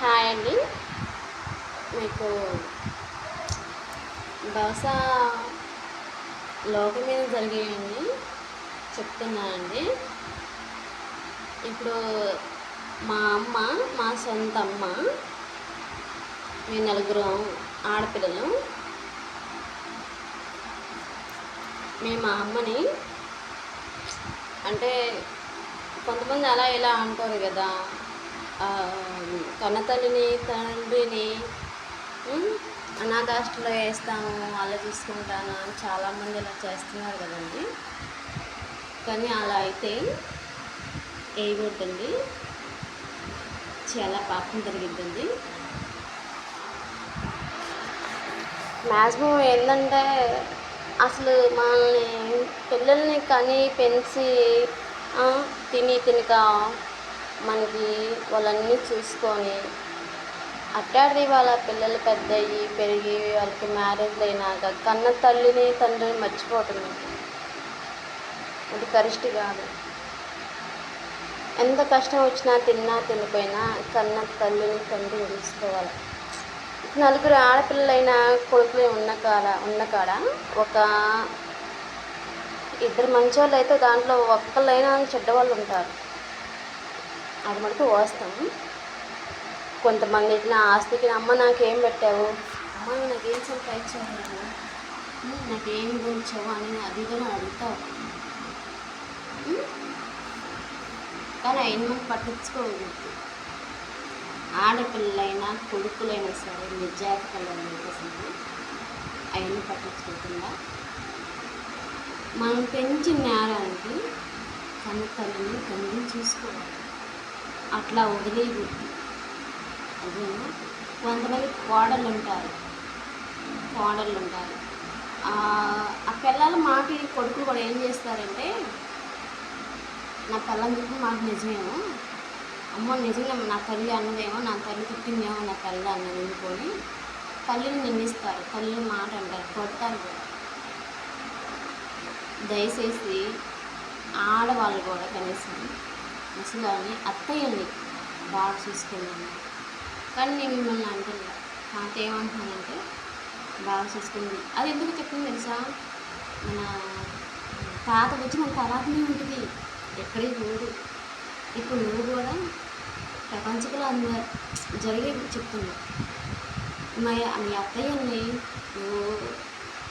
Hi అండి. మీకు బహుశా లోకం మీద జరిగేవన్నీ చెప్తున్నానండి. ఇప్పుడు మా అమ్మ, మా సొంత అమ్మ, మేము నలుగురం ఆడపిల్లలు. మేము మా అమ్మని అంటే కొంతమంది అలా ఇలా అంటారు కదా, కన్నతల్లిని తండ్రిని అనాథాశ్రమంలో వేస్తాము, అలా చూసుకుంటాను అని చాలామంది ఇలా చేస్తున్నారు కదండి. కానీ అలా అయితే వేయకూడదండి, చాలా పాపం జరిగిద్దండి. మ్యాక్సిమం ఏంటంటే అసలు మనల్ని పిల్లల్ని కని పెంచి తినక మనకి వాళ్ళన్నీ చూసుకొని అట్టాడిది వాళ్ళ పిల్లలు పెద్దయ్యి పెరిగి వాళ్ళకి మ్యారేజ్లు అయినాక కన్న తల్లిని తండ్రిని మర్చిపోతుంది. అది కరెక్ట్ కాదు. ఎంత కష్టం వచ్చినా తిన్నా తినిపోయినా కన్న తల్లిని తండ్రిని చూసుకోవాలి. నలుగురు ఆడపిల్లలైనా కొడుకులే ఉన్న కాడ ఒక ఇద్దరు మంచోళ్ళు అయితే దాంట్లో ఒక్కళ్ళైనా చెడ్డవాళ్ళు ఉంటారు. అది మటుకు వాస్తవం. కొంతమంది ఇట్లా ఆస్తికి అమ్మ నాకేం పెట్టావు, అమ్మ నాకేం సంపాదించావు, నాకేం గురించావు అని అది కూడా అడుగుతావు. కానీ అయిన మనకు పట్టించుకోవద్దు. ఆడపిల్లలైనా కొడుకులైనా సరే నిజాయితీగా సరే అవన్నీ పట్టించుకోకుండా మనం పెంచిన నేరానికి కన్న తల్లిని తండ్రిని చూసుకోవాలి. అట్లా వదిలేయకూడదు. అదేమో కొంతమంది కోడళ్ళు ఉంటారు. ఆ పిల్లల మాట కొడుకులు కూడా ఏం చేస్తారంటే, నా పిల్లని చెప్పి మాకు నిజమేమో, అమ్మో నిజంగా నా తల్లి అన్నదేమో, నా తల్లి తిట్టిందేమో నా తల్లి అన్నది అనుకొని తల్లిని నిందిస్తారు, తల్లిని మాట అంటారు, కొడతారు కూడా. దయచేసి ఆడవాళ్ళు కూడా కనీసం ముసలాన్ని అత్తయ్యని బాగా చూసుకున్నాను. కానీ నేను మిమ్మల్ని అంటున్నా, నాతో ఏమంటున్నానంటే బాగా చూసుకుంది. అది ఎందుకు చెప్పింది తెలుసా, మన తాత వచ్చి మన తర్వాతనే ఉంటుంది, ఎక్కడికి పోదు. ఇప్పుడు నువ్వు కూడా ప్రపంచంలో అందరూ జరిగేవి చెప్తున్నావు. మీ అత్తయ్యని నువ్వు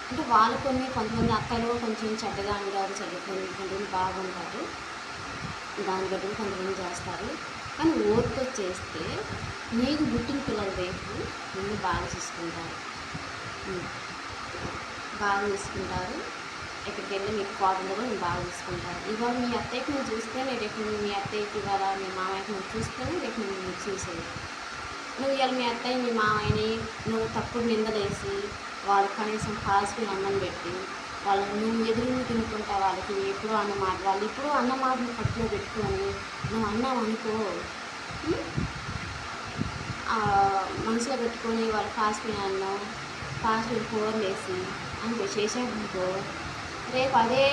అంటే వాళ్ళు కొంతమంది అత్తలు కొంచెం చెడ్డగా అంటారు, కొంతమంది బాగుంటారు, దాన్ని బట్టి కొంతమంది చేస్తారు. కానీ ఓర్తో చేస్తే నీకు పుట్టిన పిల్లలు రేపు నిన్ను బాగా చూసుకుంటారు. ఎక్కడికి వెళ్ళి మీకు కోపంలో కూడా బాగా చూసుకుంటారు. ఇవాళ మీ అత్తయ్యకి నువ్వు చూస్తేనే రేపు మీ అత్తయ్యకి ఇవాళ మీ మామయ్యకి నువ్వు చూస్తేనే రేపు నువ్వు చూసేది. నువ్వు ఇవాళ మీ అత్తయ్య మీ మామయ్యని నువ్వు తప్పుడు నిందలేసి వాళ్ళకి కనీసం పాజిటివ్ అన్నం పెట్టి నువ్వు ఎదురుని తినుకుంటా వాళ్ళకి ఎప్పుడూ అన్నమాట, వాళ్ళు ఇప్పుడు అన్నమాటను పట్టులో పెట్టుకొని నువ్వు అన్నావు అనుకో, మనసులో పెట్టుకొని వాళ్ళు పాజిటివ్ అన్నం పాజిటివ్ కూరలు వేసి అనుకో చేసాడనుకో, రేపు అదే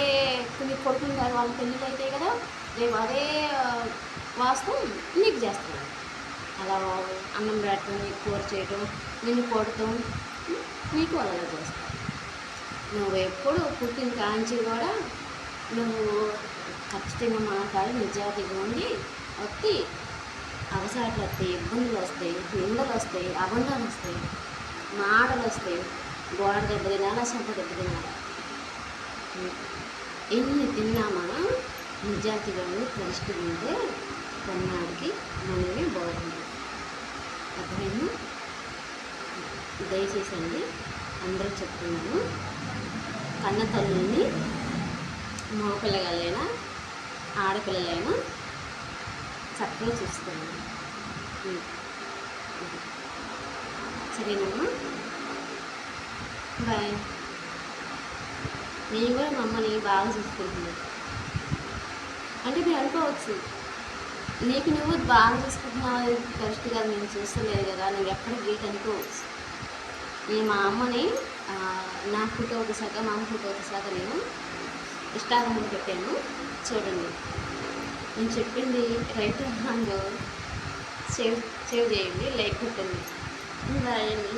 నీకు కొడుకుంటారు, వాళ్ళ పెళ్ళిళ్ళు అవుతాయి కదా, రేపు అదే వాస్తవం నీకు చేస్తున్నాడు. అలా అన్నం పెట్టడం, నీకు కూర చేయటం, నిన్ను కొడతాం, నీకు అలా చేస్తావు. నువ్వు ఎప్పుడు పుట్టిన కాంచి కూడా నువ్వు ఖచ్చితంగా మాట్లాడి నిజాయితీగా ఉండి వస్తే అవసరాలు వస్తాయి, ఇబ్బందులు వస్తాయి, నిందలు వస్తాయి, అబంధాలు వస్తాయి, మాటలు వస్తాయి, గోడ దెబ్బ తినాలా, సొంత దెబ్బ తినాలా, ఎన్ని తిన్నామా నిజాయితీగా ఉండి తెలుసుకుంటే కొన్నాడికి మనమే బాగుంటుంది. అర్థమైనా? దయచేసి అండి అందరూ చెప్తున్నాను, కన్న తల్లిని మగపిల్లలైనా ఆడపిల్లలైనా చక్కగా చూసుకోండి. సరేనమ్మా, బాయ్. నేను కూడా మా అమ్మని బాగా చూసుకుంటున్నాను అంటే మీరు అనుకోవచ్చు, నీకు నువ్వు బాగా చూసుకుంటున్నావు కరెక్ట్ కదా, నేను చూస్తలేదు కదా, నువ్వు ఎక్కడ గీట్ అనుకోవచ్చు. నేను మా అమ్మని నా ఫోటో ఒకసాక మా అమ్మ ఫోటో ఒకసాక నేను ఇన్స్టాగ్రామ్లో పెట్టాను, చూడండి. నేను చెప్పింది రైట్ రాంగ్ సేవ్ సేవ్ చేయండి, లైక్ కొట్టండి. బాయ్ అండి.